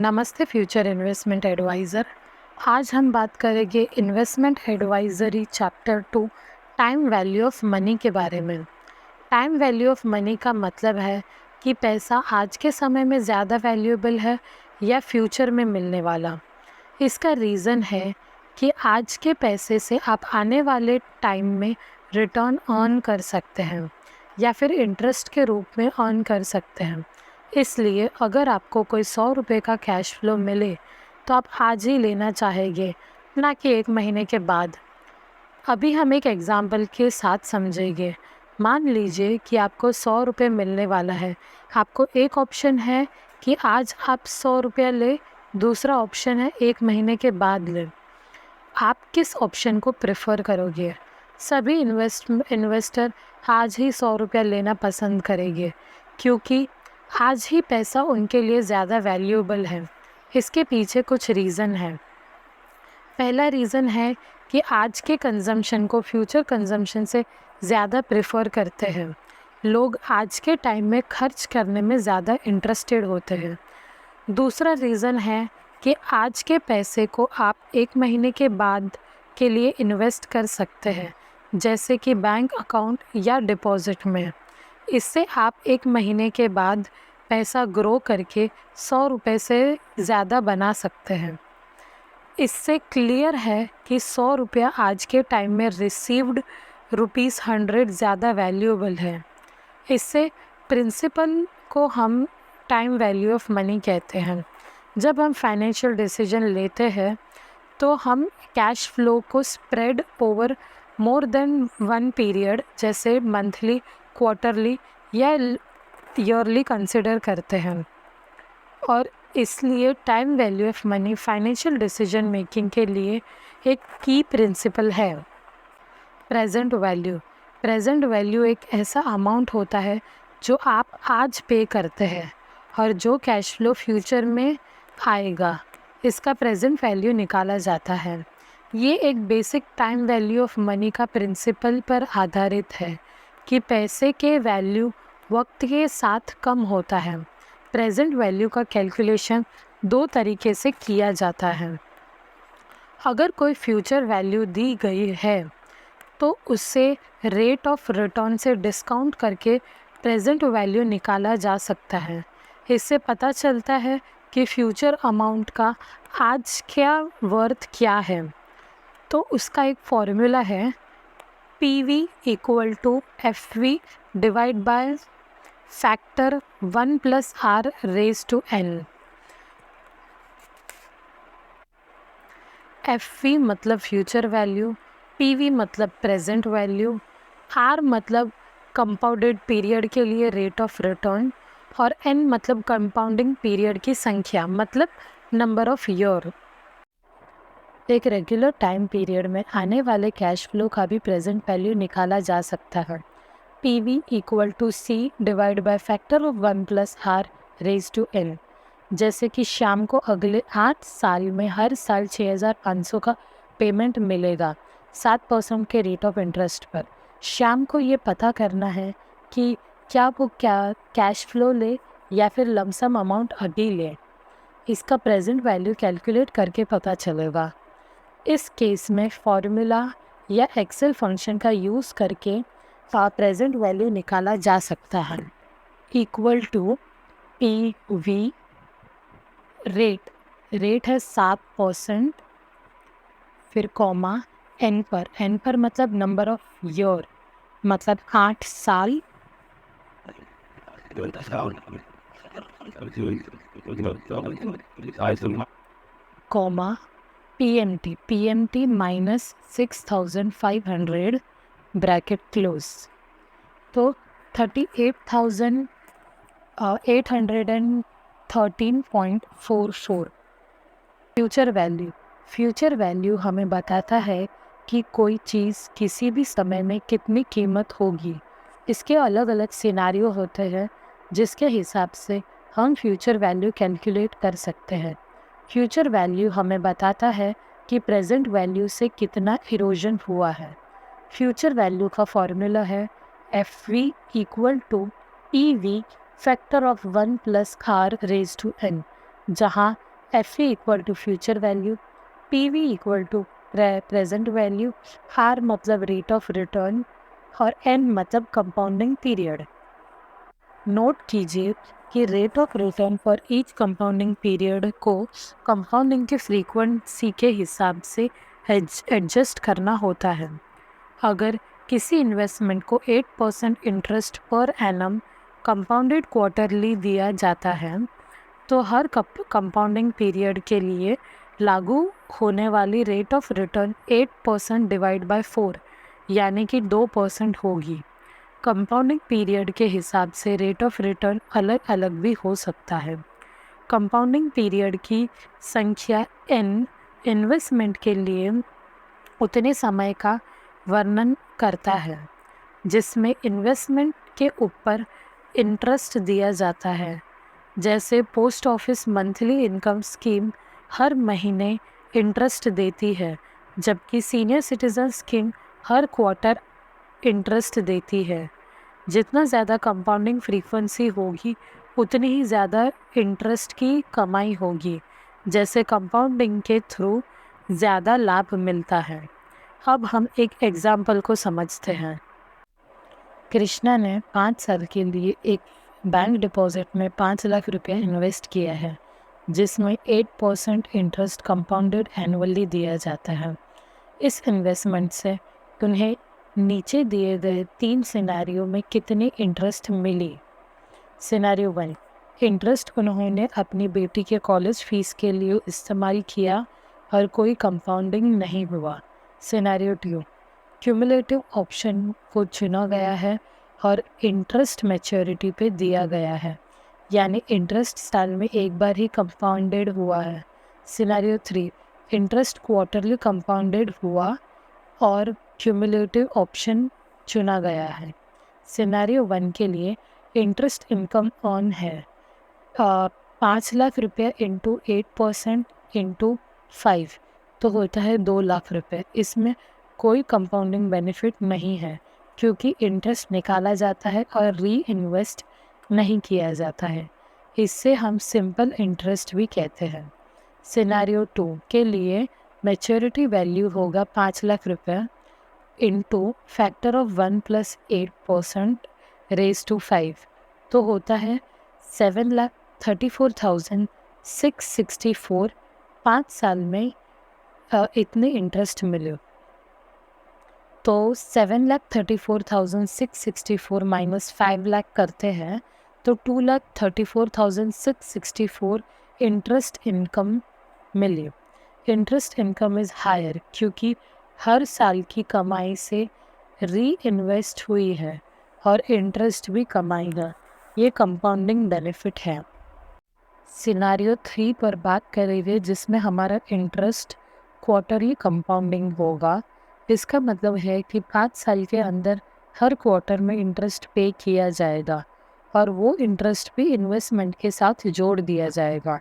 नमस्ते future investment adviser. आज हम बात करेंगे investment advisory chapter 2 time value of money के बारे में। टाइम वैल्यू ऑफ मनी का मतलब है कि पैसा आज के समय में ज़्यादा वैल्यूएबल है या फ्यूचर में मिलने वाला। इसका रीज़न है कि आज के पैसे से आप आने वाले टाइम में रिटर्न अर्न कर सकते हैं या फिर इंटरेस्ट के रूप में अर्न कर सकते हैं। इसलिए अगर आपको कोई 100 रुपये का कैश फ्लो मिले तो आप आज ही लेना चाहेंगे, ना कि 1 महीने के बाद। अभी हम एक एग्ज़ाम्पल के साथ समझेंगे। मान लीजिए कि आपको 100 रुपये मिलने वाला है। आपको एक ऑप्शन है कि आज आप 100 रुपया लें, दूसरा ऑप्शन है 1 महीने के बाद लें। आप किस ऑप्शन को प्रेफर करोगे? सभी इन्वेस्टर आज ही 100 रुपया लेना पसंद करेंगे, क्योंकि आज ही पैसा उनके लिए ज़्यादा वैल्यूएबल है। इसके पीछे कुछ रीज़न है। पहला रीज़न है कि आज के कंजम्पशन को फ्यूचर कंजम्पशन से ज़्यादा प्रेफर करते हैं। लोग आज के टाइम में खर्च करने में ज़्यादा इंटरेस्टेड होते हैं। दूसरा रीज़न है कि आज के पैसे को आप 1 महीने के बाद के लिए इन्वेस्ट कर सकते हैं, जैसे कि बैंक अकाउंट या डिपॉजिट में। इससे आप 1 महीने के बाद पैसा ग्रो करके 100 रुपये से ज़्यादा बना सकते हैं। इससे क्लियर है कि 100 रुपया आज के टाइम में रिसीव्ड ₹100 ज़्यादा वैल्यूएबल है। इससे प्रिंसिपल को हम टाइम वैल्यू ऑफ मनी कहते हैं। जब हम फाइनेंशियल डिसीजन लेते हैं तो हम कैश फ्लो को spread over more than one period, जैसे मंथली, क्वार्टरली या ईयरली कंसिडर करते हैं। और इसलिए time value of money financial decision making के लिए एक की प्रिंसिपल है। Present value. प्रेजेंट वैल्यू एक ऐसा अमाउंट होता है जो आप आज पे करते हैं और जो कैश फ्लो फ्यूचर में आएगा, इसका प्रेजेंट वैल्यू निकाला जाता है। ये एक basic time value of money का प्रिंसिपल पर आधारित है कि पैसे के वैल्यू वक्त के साथ कम होता है। प्रेजेंट वैल्यू का कैलकुलेशन 2 तरीके से किया जाता है। अगर कोई फ्यूचर वैल्यू दी गई है तो उससे रेट ऑफ रिटर्न से डिस्काउंट करके प्रेजेंट वैल्यू निकाला जा सकता है। इससे पता चलता है कि फ्यूचर अमाउंट का आज क्या वर्थ क्या है। तो उसका एक फॉर्मूला है PV equal to FV divide by factor 1 + R raise to N। FV मतलब फ्यूचर वैल्यू, PV मतलब प्रेजेंट वैल्यू, R मतलब कंपाउंडेड पीरियड के लिए रेट ऑफ रिटर्न और N मतलब कंपाउंडिंग पीरियड की संख्या, मतलब नंबर ऑफ ईयर। एक रेगुलर टाइम पीरियड में आने वाले कैश फ्लो का भी प्रेजेंट वैल्यू निकाला जा सकता है। PV equal to C divide by factor of 1 + R raise to N। जैसे कि शाम को अगले 8 साल में हर साल 6,500 का पेमेंट मिलेगा 7% के रेट ऑफ इंटरेस्ट पर। शाम को ये पता करना है कि क्या वो कैश फ्लो ले या फिर लमसम अमाउंट अभी ले। इसका प्रेजेंट वैल्यू कैलकुलेट करके पता चलेगा। इस केस में फॉर्मूला या एक्सेल फंक्शन का यूज़ करके प्रेजेंट वैल्यू निकाला जा सकता है। इक्वल टू PV रेट है 7%, फिर कॉमा N पर मतलब नंबर ऑफ ईयर, मतलब 8 साल, comma PMT minus 6,500 bracket close. तो 38,813.44। फ्यूचर वैल्यू हमें बताता है कि कोई चीज़ किसी भी समय में कितनी कीमत होगी। इसके अलग अलग सिनारियो होते हैं जिसके हिसाब से हम फ्यूचर वैल्यू कैलकुलेट कर सकते हैं। फ्यूचर वैल्यू हमें बताता है कि प्रेजेंट वैल्यू से कितना इरोजन हुआ है। फ्यूचर वैल्यू का फॉर्मूला है FV equal to PV factor of 1 + R raise to N, जहाँ F E equal to future value, P V equal to present value, R मतलब रेट ऑफ रिटर्न और N मतलब compounding period. Note कीजिए कि rate of return for each compounding period को compounding की frequency के हिसाब से एडजस्ट करना होता है। अगर किसी इन्वेस्टमेंट को 8% interest per annum compounded quarterly दिया जाता है, तो हर कंपाउंडिंग पीरियड के लिए लागू होने वाली rate of return 8% divide by 4 यानी कि 2% होगी। कंपाउंडिंग पीरियड के हिसाब से रेट ऑफ रिटर्न अलग अलग भी हो सकता है। कंपाउंडिंग पीरियड की संख्या n इन्वेस्टमेंट के लिए उतने समय का वर्णन करता है जिसमें इन्वेस्टमेंट के ऊपर इंटरेस्ट दिया जाता है। जैसे post office monthly income scheme हर महीने इंटरेस्ट देती है, जबकि सीनियर सिटीजन स्कीम हर क्वार्टर इंटरेस्ट देती है। जितना ज़्यादा कंपाउंडिंग फ्रीक्वेंसी होगी उतनी ही ज़्यादा इंटरेस्ट की कमाई होगी, जैसे कंपाउंडिंग के थ्रू ज़्यादा लाभ मिलता है। अब हम एक एग्जाम्पल को समझते हैं। कृष्णा ने 5 साल के लिए एक बैंक डिपॉजिट में 5 लाख रुपया इन्वेस्ट किया है, जिसमें 8% इंटरेस्ट कंपाउंडेड एनुअली दिया जाता है। इस इन्वेस्टमेंट से उन्हें नीचे दिए गए 3 सिनेरियो में कितनी इंटरेस्ट मिली। सिनेरियो 1, इंटरेस्ट उन्होंने अपनी बेटी के कॉलेज फीस के लिए इस्तेमाल किया और कोई कंपाउंडिंग नहीं हुआ। सिनेरियो 2, क्यूमुलेटिव ऑप्शन को चुना गया है और इंटरेस्ट मैच्योरिटी पे दिया गया है, यानी इंटरेस्ट साल में एक बार ही कंपाउंडेड हुआ है। सिनेरियो 3, इंटरेस्ट क्वार्टरली कंपाउंडेड हुआ और क्यूमुलेटिव ऑप्शन चुना गया है। सिनेरियो 1 के लिए इंटरेस्ट इनकम ऑन है 5 लाख रुपये इंटू 8% इंटू 5 तो होता है 2 लाख रुपये। इसमें कोई कंपाउंडिंग बेनिफिट नहीं है क्योंकि इंटरेस्ट निकाला जाता है और री इन्वेस्ट नहीं किया जाता है। इससे हम सिंपल इंटरेस्ट भी कहते हैं। सिनेरियो 2 के लिए मैच्योरिटी वैल्यू होगा 5 लाख रुपये into factor of 1 + 8% raise to 5 तो होता है 7,34,664। 5 साल में इतने इंटरेस्ट मिले तो 7,34,664 माइनस 5 लाख करते हैं तो 2,34,664 इंटरेस्ट इनकम मिली। इंटरेस्ट इनकम इज़ हायर क्योंकि हर साल की कमाई से री इन्वेस्ट हुई है और इंटरेस्ट भी कमाएगा। ये कंपाउंडिंग बेनिफिट है। सिनेरियो 3 पर बात करेंगे जिसमें हमारा इंटरेस्ट क्वार्टरली कंपाउंडिंग होगा। इसका मतलब है कि 5 साल के अंदर हर क्वार्टर में इंटरेस्ट पे किया जाएगा और वो इंटरेस्ट भी इन्वेस्टमेंट के साथ जोड़ दिया जाएगा।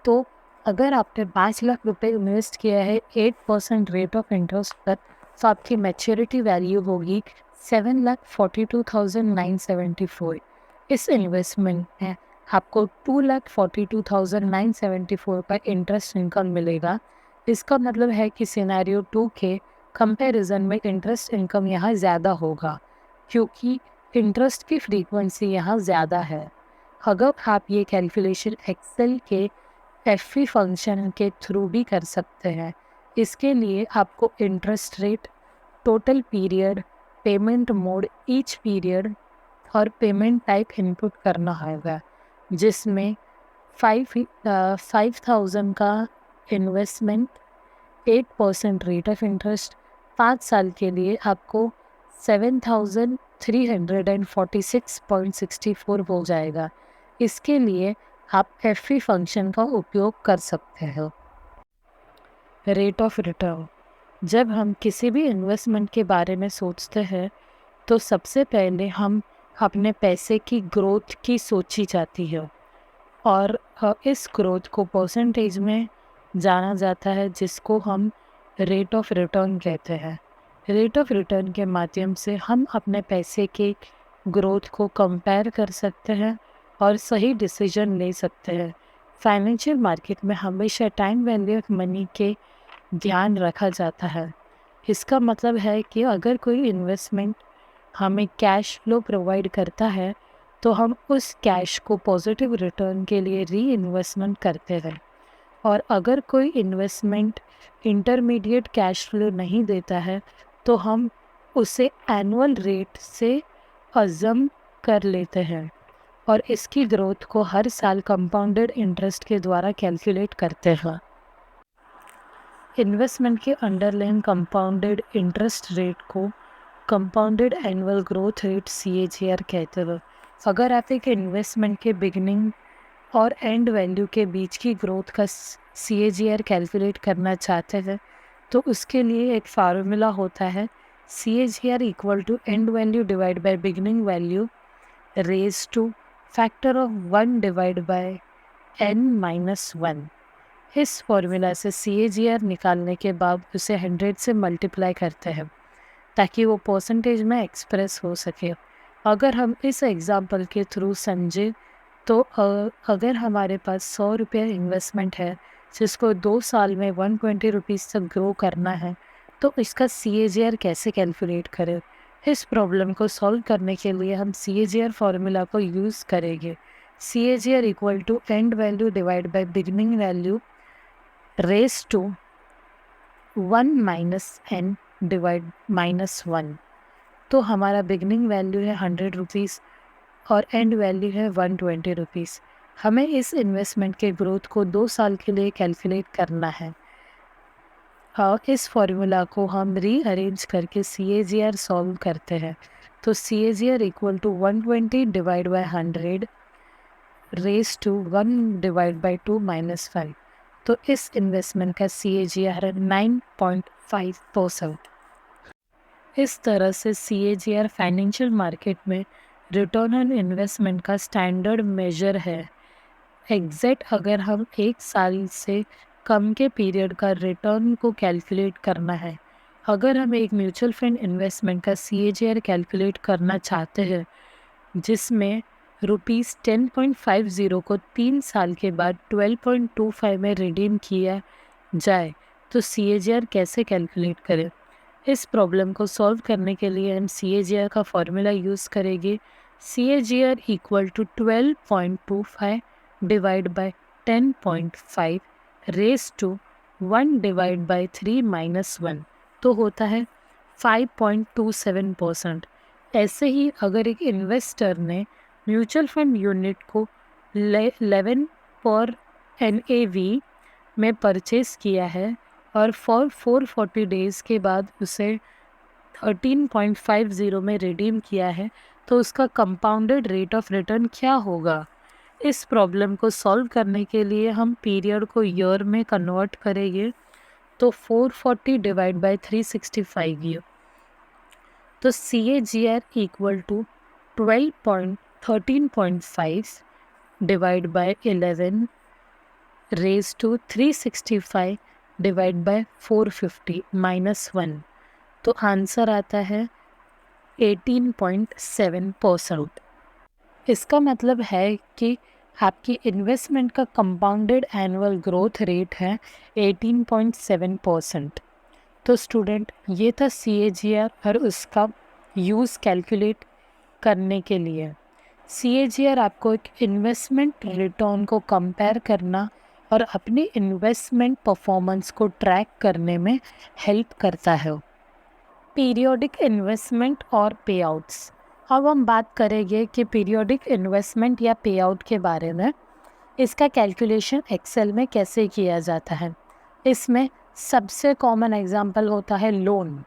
तो अगर आपने 5 लाख रुपए इन्वेस्ट किया है 8% रेट ऑफ इंटरेस्ट पर, तो आपकी मैच्योरिटी वैल्यू होगी 7,42,974। इस इन्वेस्टमेंट में आपको 2,42,974 पर इंटरेस्ट इनकम मिलेगा। इसका मतलब है कि सिनेरियो 2 के कंपैरिजन में इंटरेस्ट इनकम यहाँ ज़्यादा होगा क्योंकि इंटरेस्ट की फ्रीक्वेंसी यहाँ ज़्यादा है। अगर आप ये कैलकुलेशन एक्सेल के एफी फंक्शन के थ्रू भी कर सकते हैं। इसके लिए आपको interest rate, total period, payment mode each period और पेमेंट टाइप इनपुट करना होगा, जिसमें 5,000 का इन्वेस्टमेंट 8% रेट ऑफ इंटरेस्ट 5 साल के लिए आपको 7,346.64 हो जाएगा। इसके लिए आप एफी फंक्शन का उपयोग कर सकते हो। रेट ऑफ रिटर्न, जब हम किसी भी इन्वेस्टमेंट के बारे में सोचते हैं तो सबसे पहले हम अपने पैसे की ग्रोथ की सोची जाती है और इस ग्रोथ को परसेंटेज में जाना जाता है, जिसको हम रेट ऑफ रिटर्न कहते हैं। रेट ऑफ रिटर्न के माध्यम से हम अपने पैसे के ग्रोथ को कंपेयर कर सकते हैं और सही डिसीजन ले सकते हैं। फाइनेंशियल मार्केट में हमेशा टाइम वैल्यू ऑफ मनी के ध्यान रखा जाता है। इसका मतलब है कि अगर कोई इन्वेस्टमेंट हमें कैश फ्लो प्रोवाइड करता है तो हम उस कैश को पॉजिटिव रिटर्न के लिए री इन्वेस्टमेंट करते हैं, और अगर कोई इन्वेस्टमेंट इंटरमीडिएट कैश फ्लो नहीं देता है तो हम उसे एनुअल रेट से अज़म कर लेते हैं और इसकी ग्रोथ को हर साल कंपाउंडेड इंटरेस्ट के द्वारा कैलकुलेट करते हैं। इन्वेस्टमेंट के अंडरलाइन कंपाउंडेड इंटरेस्ट रेट को compounded annual growth rate CAGR कहते हैं। अगर आप एक इन्वेस्टमेंट के बिगिनिंग और एंड वैल्यू के बीच की ग्रोथ का CAGR कैलकुलेट करना चाहते हैं तो उसके लिए एक फार्मूला होता है CAGR equal to end value divide by beginning value raise to factor of 1 divide by n-1। इस फॉर्मूला से CAGR निकालने के बाद उसे 100 से मल्टीप्लाई करते हैं ताकि वो परसेंटेज में एक्सप्रेस हो सके। अगर हम इस एग्जाम्पल के थ्रू समझें तो अगर हमारे पास 100 रुपये इन्वेस्टमेंट है जिसको 2 साल में 120 रुपीज़ तक ग्रो करना है तो इसका CAGR कैसे कैलकुलेट करें। इस प्रॉब्लम को सॉल्व करने के लिए हम CAGR फार्मूला को यूज़ करेंगे। CAGR equal to end value divide by beginning value raise to 1 - n divide -1। तो हमारा बिगिनिंग वैल्यू है 100 रुपीज़ और एंड वैल्यू है 120 रुपीज़। हमें इस इन्वेस्टमेंट के ग्रोथ को 2 साल के लिए कैलकुलेट करना है और इस फॉर्मूला को हम रीअरेंज करके CAGR सॉल्व करते हैं। तो CAGR equal to 120 divide by 100 raise to 1 divide by 2 - 5। तो इस इन्वेस्टमेंट का CAGR है 9.5%। इस तरह से CAGR फाइनेंशियल मार्केट में रिटर्न ऑन इन्वेस्टमेंट का स्टैंडर्ड मेजर है। एग्जैक्ट अगर हम 1 साल से कम के पीरियड का रिटर्न को कैलकुलेट करना है, अगर हम एक म्यूचुअल फंड इन्वेस्टमेंट का CAGR कैलकुलेट करना चाहते हैं जिसमें ₹10.50 को 3 साल के बाद 12.25 में रिडीम किया जाए तो CAGR कैसे कैलकुलेट करें। इस प्रॉब्लम को सॉल्व करने के लिए हम CAGR का फॉर्मूला यूज़ करेंगे। CAGR equal to 12.25 divide by 10.5 raise to 1 divide by 3 - 1 तो होता है 5.27%। ऐसे ही अगर एक इन्वेस्टर ने म्यूचुअल फंड यूनिट को 11 पर NAV में परचेस किया है और 440 डेज़ के बाद उसे 13.50 में रिडीम किया है तो उसका कंपाउंडेड रेट ऑफ रिटर्न क्या होगा। इस प्रॉब्लम को सॉल्व करने के लिए हम पीरियड को ईयर में कन्वर्ट करेंगे तो 440 डिवाइड बाय 365 ईयर। तो CAGR equal to 13.5 divide by 11 raise to 365 divide by 450 -1 तो आंसर आता है 18.7%। इसका मतलब है कि आपकी इन्वेस्टमेंट का कंपाउंडेड एनुअल ग्रोथ रेट है 18.7%। तो स्टूडेंट ये था CAGR और उसका यूज़ कैलकुलेट करने के लिए। CAGR आपको एक इन्वेस्टमेंट रिटर्न को कंपेयर करना और अपनी इन्वेस्टमेंट परफॉर्मेंस को ट्रैक करने में हेल्प करता है। पीरियोडिक इन्वेस्टमेंट और पेआउट्स। अब हम बात करेंगे कि पीरियोडिक इन्वेस्टमेंट या पेआउट के बारे में। इसका कैलकुलेशन एक्सेल में कैसे किया जाता है। इसमें सबसे कॉमन एग्जांपल होता है लोन,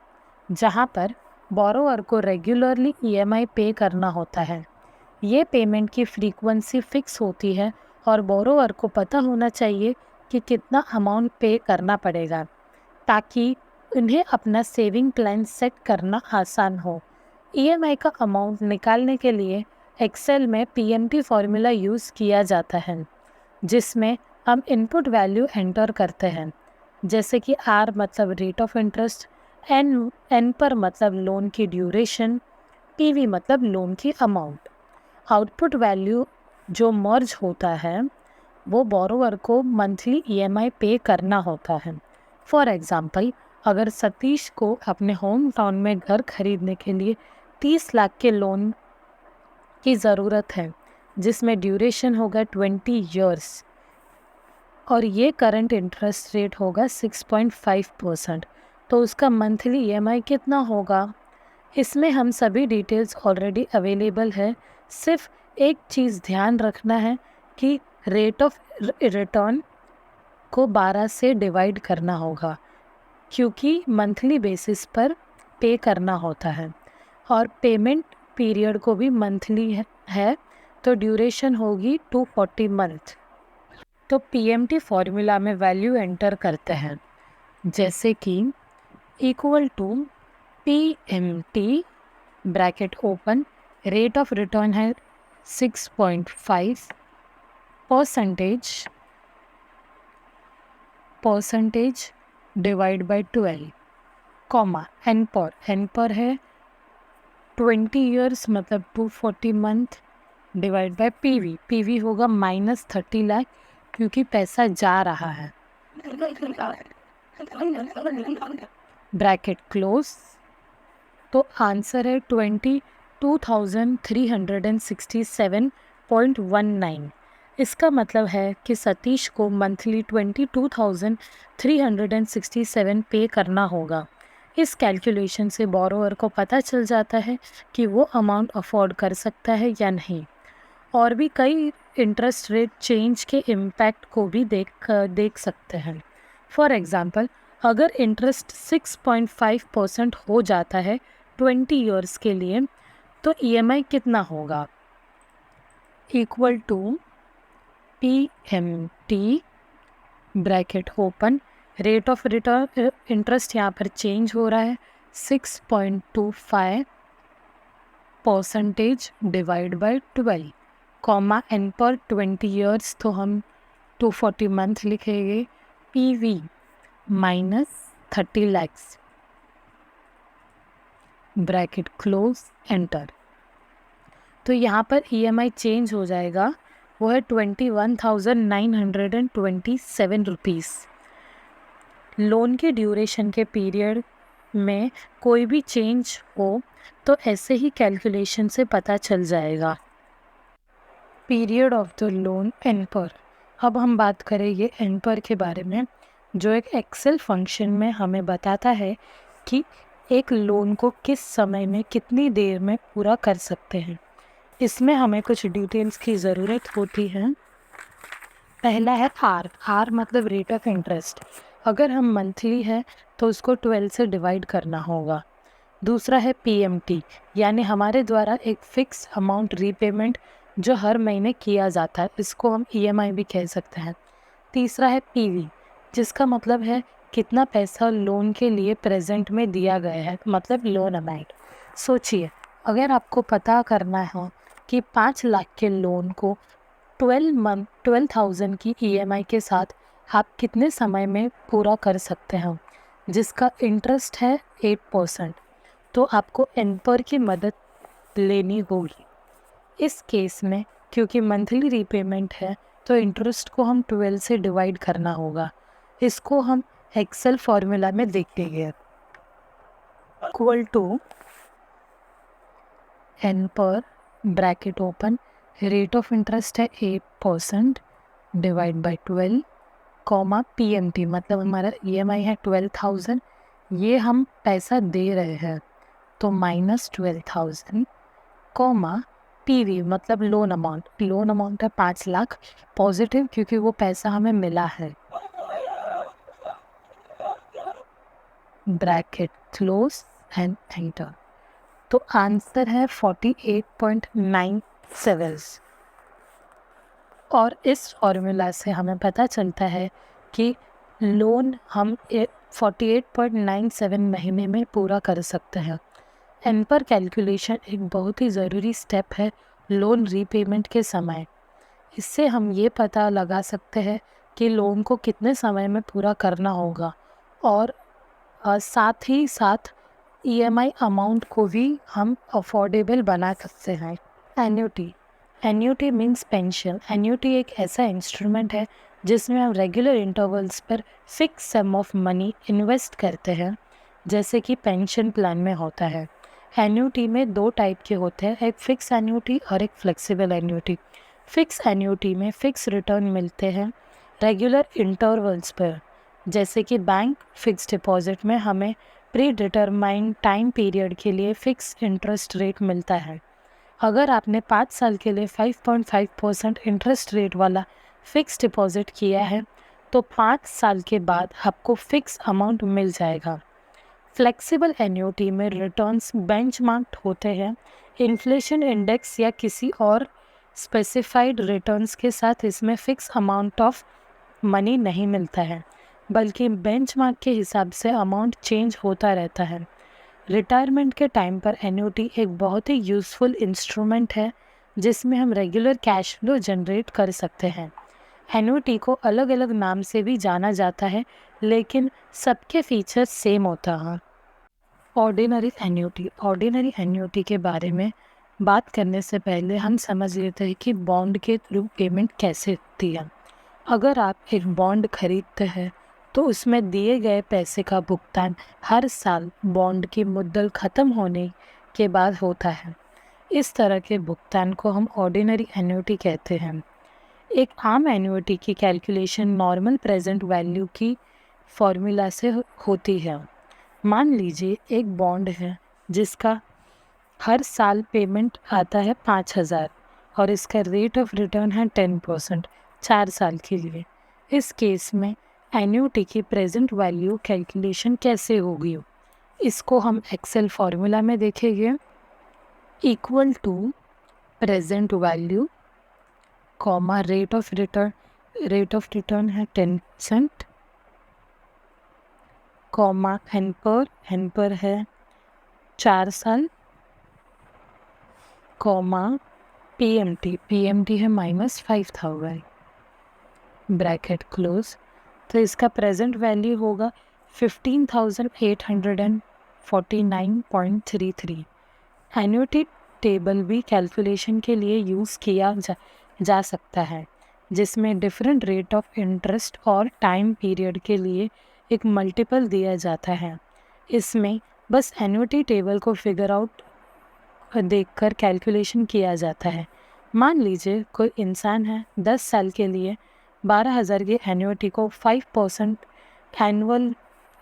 जहां पर बोरोवर को रेगुलरली EMI पे करना होता है। ये पेमेंट की फ्रीक्वेंसी फिक्स होती है और बोरोवर को पता होना चाहिए कि कितना अमाउंट पे करना पड़ेगा ताकि उन्हें अपना सेविंग प्लान सेट करना आसान हो। EMI का अमाउंट निकालने के लिए एक्सेल में PMT फार्मूला यूज़ किया जाता है जिसमें हम इनपुट वैल्यू एंटर करते हैं, जैसे कि R मतलब रेट ऑफ इंटरेस्ट, N पर मतलब लोन की ड्यूरेशन, PV मतलब लोन की अमाउंट। आउटपुट वैल्यू जो मर्ज होता है वो बोरोवर को मंथली ईएमआई पे करना होता है। फॉर एग्ज़ाम्पल, अगर सतीश को अपने होम टाउन में घर खरीदने के लिए 30 लाख के लोन की ज़रूरत है, जिसमें ड्यूरेशन होगा 20 ईयर्स और ये करंट इंटरेस्ट रेट होगा 6.5%, तो उसका मंथली ईएमआई कितना होगा? इसमें हम सभी डिटेल्स ऑलरेडी अवेलेबल है। सिर्फ एक चीज़ ध्यान रखना है कि रेट ऑफ रिटर्न को 12 से डिवाइड करना होगा, क्योंकि मंथली बेसिस पर पे करना होता है और पेमेंट पीरियड को भी मंथली है, तो ड्यूरेशन होगी 240 मंथ। तो पीएमटी फॉर्मूला में वैल्यू एंटर करते हैं, जैसे कि equal to PMT bracket open, rate of return है 6.5 percentage divide by 12, comma N पर है 20 ईयर्स मतलब 240 मंथ डिवाइड बाय पीवी होगा -30 लाख, क्योंकि पैसा जा रहा है, ब्रैकेट क्लोज। तो आंसर है 22,367.19। इसका मतलब है कि सतीश को मंथली 22,367 पे करना होगा। इस कैलकुलेशन से बोरोवर को पता चल जाता है कि वो अमाउंट अफोर्ड कर सकता है या नहीं। और भी कई इंटरेस्ट रेट चेंज के इम्पैक्ट को भी देख सकते हैं। फॉर एग्ज़ाम्पल, अगर इंटरेस्ट 6.5% हो जाता है 20 ईयर्स के लिए, तो ईएमआई कितना होगा? Equal to PMT bracket open, rate of return interest यहाँ पर चेंज हो रहा है 6.25% डिवाइड बाय 12, कॉमा एन पर 20 ईयर्स, तो हम 240 मंथ लिखेंगे, PV -30 lakhs, bracket close, enter. तो यहाँ पर ईएमआई चेंज हो जाएगा, वो है 21,927 रुपीज़। लोन के ड्यूरेशन के पीरियड में कोई भी चेंज हो तो ऐसे ही कैलकुलेशन से पता चल जाएगा। Period of the loan N पर। अब हम बात करेंगे एन पर के बारे में, जो एक एक्सेल फंक्शन में हमें बताता है कि एक लोन को किस समय में कितनी देर में पूरा कर सकते हैं। इसमें हमें कुछ डिटेल्स की ज़रूरत होती है। पहला है आर मतलब रेट ऑफ इंटरेस्ट। अगर हम मंथली है तो उसको 12 से डिवाइड करना होगा। दूसरा है पीएमटी, यानी हमारे द्वारा एक फ़िक्स अमाउंट रीपेमेंट जो हर महीने किया जाता है, इसको हम ईएमआई भी कह सकते हैं। तीसरा है पीवी, जिसका मतलब है कितना पैसा लोन के लिए प्रेजेंट में दिया गया है, मतलब लोन अमाउंट। सोचिए, अगर आपको पता करना है कि 5 लाख के लोन को 12,000 की ईएमआई के साथ आप कितने समय में पूरा कर सकते हैं, जिसका इंटरेस्ट है 8%, तो आपको एन पर की मदद लेनी होगी। इस केस में क्योंकि मंथली रीपेमेंट है तो इंटरेस्ट को हम 12 से डिवाइड करना होगा। इसको हम एक्सेल फॉर्मूला में देखेंगे। इक्वल टू एन पर bracket open, rate of interest है 8% डिवाइड बाय 12, कॉमा पीएमटी मतलब हमारा ईएमआई है 12,000, ये हम पैसा दे रहे हैं तो -12,000, कॉमा पीवी मतलब लोन अमाउंट है 5 लाख पॉजिटिव, क्योंकि वो पैसा हमें मिला है, ब्रैकेट क्लोज एंड एंटर। तो आंसर है 48.97। और इस फॉर्मूला से हमें पता चलता है कि लोन हम 48.97 महीने में पूरा कर सकते हैं। एन पर कैलकुलेशन एक बहुत ही ज़रूरी स्टेप है लोन रीपेमेंट के समय। इससे हम ये पता लगा सकते हैं कि लोन को कितने समय में पूरा करना होगा, और साथ ही साथ ईएमआई अमाउंट को भी हम अफोर्डेबल बना सकते हैं। Annuity annuity means pension. Annuity एक ऐसा इंस्ट्रूमेंट है जिसमें हम रेगुलर इंटरवल्स पर fix sum of money invest करते हैं, जैसे कि पेंशन प्लान में होता है। एन्युटी में दो टाइप के होते हैं, एक फिक्स एन्युटी और एक फ्लेक्सिबल एन्युटी। फिक्स एन्युटी में फिक्स रिटर्न मिलते हैं रेगुलर इंटरवल्स पर, जैसे कि बैंक फिक्स डिपॉजिट में हमें प्री डिटरमाइंड टाइम पीरियड के लिए फिक्स इंटरेस्ट रेट मिलता है। अगर आपने 5 साल के लिए 5.5% इंटरेस्ट रेट वाला फिक्स डिपॉजिट किया है तो 5 साल के बाद आपको फिक्स अमाउंट मिल जाएगा। फ्लेक्सिबल एन्युटी में रिटर्न्स बेंचमार्क्ड होते हैं इन्फ्लेशन इंडेक्स या किसी और स्पेसिफाइड रिटर्न्स के साथ। इसमें फिक्स अमाउंट ऑफ मनी नहीं मिलता है, बल्कि बेंचमार्क के हिसाब से अमाउंट चेंज होता रहता है। रिटायरमेंट के टाइम पर एन्युटी एक बहुत ही यूज़फुल इंस्ट्रूमेंट है जिसमें हम रेगुलर कैश फ्लो जनरेट कर सकते हैं। एन्युटी को अलग अलग नाम से भी जाना जाता है, लेकिन सबके फीचर्स सेम होता है। Ordinary annuity. ऑर्डिनरी एन्युटी के बारे में बात करने से पहले हम समझ लेते हैं कि बॉन्ड के थ्रू पेमेंट कैसे होती है। अगर आप एक बॉन्ड खरीदते हैं तो उसमें दिए गए पैसे का भुगतान हर साल बॉन्ड की मुद्दत ख़त्म होने के बाद होता है। इस तरह के भुगतान को हम ऑर्डिनरी एन्युटी कहते हैं। एक आम एन्युटी की कैलकुलेशन नॉर्मल प्रेजेंट वैल्यू की फॉर्मूला से होती है। मान लीजिए एक बॉन्ड है जिसका हर साल पेमेंट आता है 5,000 और इसका रेट ऑफ रिटर्न है 10% 4 साल के लिए। इस केस में एन्युटी की प्रेजेंट वैल्यू कैलकुलेशन कैसे होगी, इसको हम एक्सेल फार्मूला में देखेंगे। Equal to present value comma rate of return है 10% कॉमा एन पर है 4 साल कॉमा पीएमटी है -5,000 ब्रैकेट क्लोज। तो इसका प्रेजेंट वैल्यू होगा 15,849.33। एन्युटी टेबल भी कैलकुलेशन के लिए यूज़ किया जा सकता है, जिसमें डिफरेंट रेट ऑफ इंटरेस्ट और टाइम पीरियड के लिए एक मल्टीपल दिया जाता है। इसमें बस एन्युटी टेबल को फिगर आउट देखकर कैलकुलेशन किया जाता है। मान लीजिए कोई इंसान है 10 साल के लिए 12,000 की एन्युटी को 5% एनुअल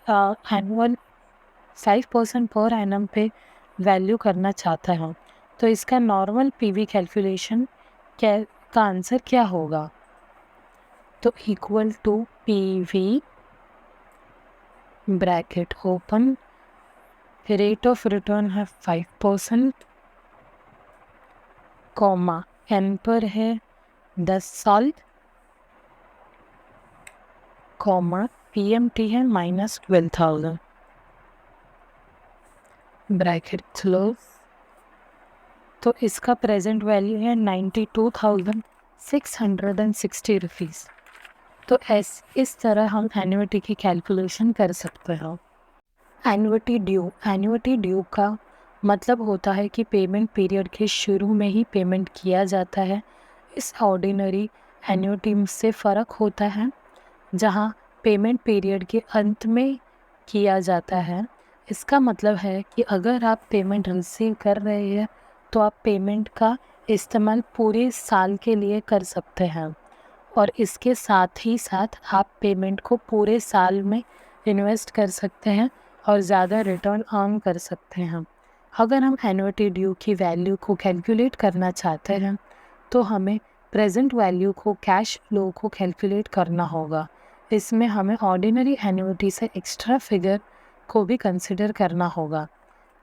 5% पर एनम पे वैल्यू करना चाहता है, तो इसका नॉर्मल पीवी कैलकुलेशन का आंसर क्या होगा? तो equal to PV bracket open rate of return है 5% कॉमा एन पर है 10 साल कॉमा पीएमटी है -12,000 ब्रैकेट क्लोज। तो इसका प्रेजेंट वैल्यू है 92,660 रुपीज़। तो इस तरह हम एन्युटी की कैलकुलेशन कर सकते हैं। एन्युटी ड्यू का मतलब होता है कि पेमेंट पीरियड के शुरू में ही पेमेंट किया जाता है। इस ऑर्डिनरी एन्युटी से फ़र्क होता है जहां पेमेंट पीरियड के अंत में किया जाता है। इसका मतलब है कि अगर आप पेमेंट रिसीव कर रहे हैं तो आप पेमेंट का इस्तेमाल पूरे साल के लिए कर सकते हैं, और इसके साथ ही साथ आप पेमेंट को पूरे साल में इन्वेस्ट कर सकते हैं और ज़्यादा रिटर्न अर्न कर सकते हैं। अगर हम एन्युटी ड्यू की वैल्यू को कैलकुलेट करना चाहते हैं तो हमें प्रेजेंट वैल्यू को कैश फ्लो को कैलकुलेट करना होगा। इसमें हमें ऑर्डिनरी एन्युटी से एक्स्ट्रा फिगर को भी कंसिडर करना होगा।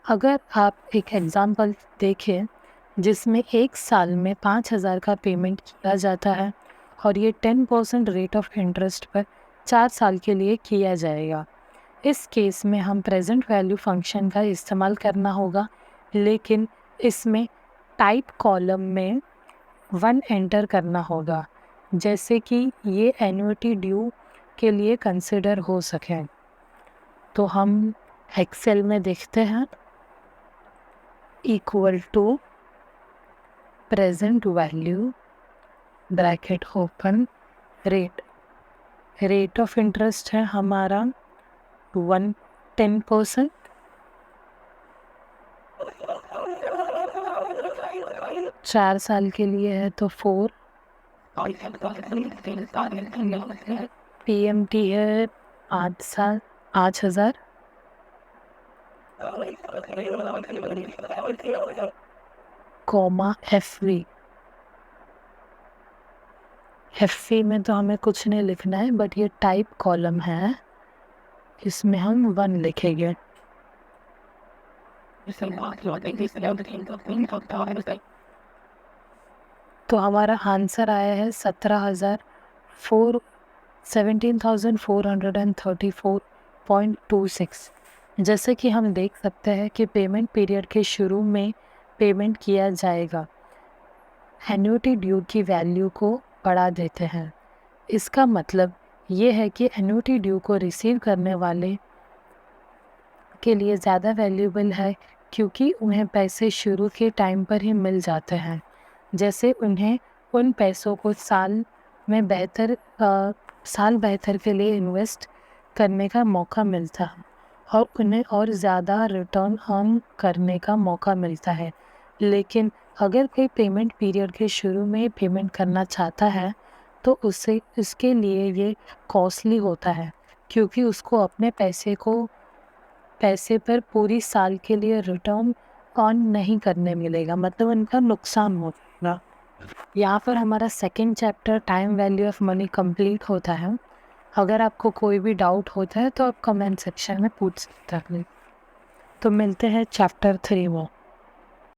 अगर आप एक एग्ज़ाम्पल देखें जिसमें एक साल में 5,000 का पेमेंट किया जाता है और ये 10% रेट ऑफ इंटरेस्ट पर 4 साल के लिए किया जाएगा। इस केस में हम प्रेजेंट वैल्यू फंक्शन का इस्तेमाल करना होगा, लेकिन इसमें टाइप कॉलम में 1 एंटर करना होगा, जैसे कि ये एन्युटी ड्यू के लिए कंसिडर हो सके। तो हम एक्सेल में देखते हैं। Equal to present value bracket open rate of interest है हमारा 10%। 4 साल के लिए है तो 4। PMT है 8 साल 5000। कॉमा FV में तो हमें कुछ नहीं लिखना है, बट ये टाइप कॉलम है, इसमें हम 1 लिखेंगे। तो हमारा आंसर आया है 17,434.26। जैसे कि हम देख सकते हैं कि पेमेंट पीरियड के शुरू में पेमेंट किया जाएगा, एन्युटी ड्यू की वैल्यू को बढ़ा देते हैं। इसका मतलब ये है कि एन्युटी ड्यू को रिसीव करने वाले के लिए ज़्यादा वैल्यूएबल है, क्योंकि उन्हें पैसे शुरू के टाइम पर ही मिल जाते हैं। जैसे उन्हें उन पैसों को साल बेहतर के लिए इन्वेस्ट करने का मौका मिलता है और उन्हें और ज़्यादा रिटर्न अर्न करने का मौका मिलता है। लेकिन अगर कोई पेमेंट पीरियड के शुरू में पेमेंट करना चाहता है तो उसके लिए ये कॉस्टली होता है, क्योंकि उसको अपने पैसे पर पूरी साल के लिए रिटर्न अर्न नहीं करने मिलेगा, मतलब उनका नुकसान होगा। यहाँ पर हमारा second chapter time value of money complete होता है। अगर आपको कोई भी डाउट होता है तो आप कमेंट सेक्शन में पूछ सकते हैं। तो मिलते हैं चैप्टर 3 में।